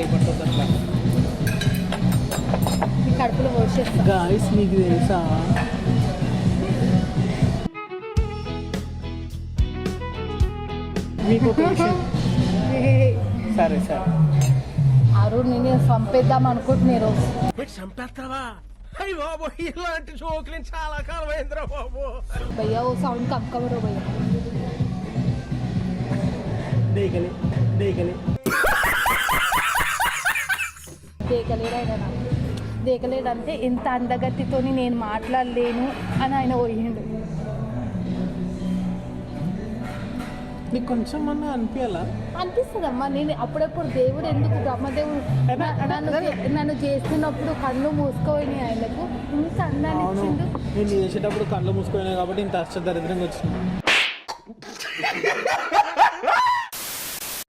ఎట్లా పడుతుంది అట్లా. కడుపులో పోసేస్తా. గాయస్ మీకు తెలుసా మీకు ఒక విషయం. సరే సరే అరుణ్ నేను చంపేద్దాం అనుకుంటున్నా చంపేస్తావా? అయ్యి బాబు ఇలాంటి జోకులు చాలా కాలం అయిందిరా బాబు. భయ్యా ఓ సౌండ్ కమ్కమరో భయ్యా. దేకలే దేకలే దేకలేడు దేకలేడంటే ఎంత అందగతితో నేను మాట్లాడలేను అని ఆయన పోయిండు. నీకు కొంచెం అన్నా అనిపించాలా? అనిపిస్తుందమ్మా. నేను అప్పుడప్పుడు దేవుడు ఎందుకు బ్రహ్మదేవుడు నన్ను చేస్తున్నప్పుడు కళ్ళు మూసుకోని ఆయనకు ఇంత అందాన్ని ఇచ్చిండు. నేను చేసేటప్పుడు కళ్ళు మూసుకోయినా కాబట్టి ఇంత అష్టదరిద్రంగా వచ్చింది.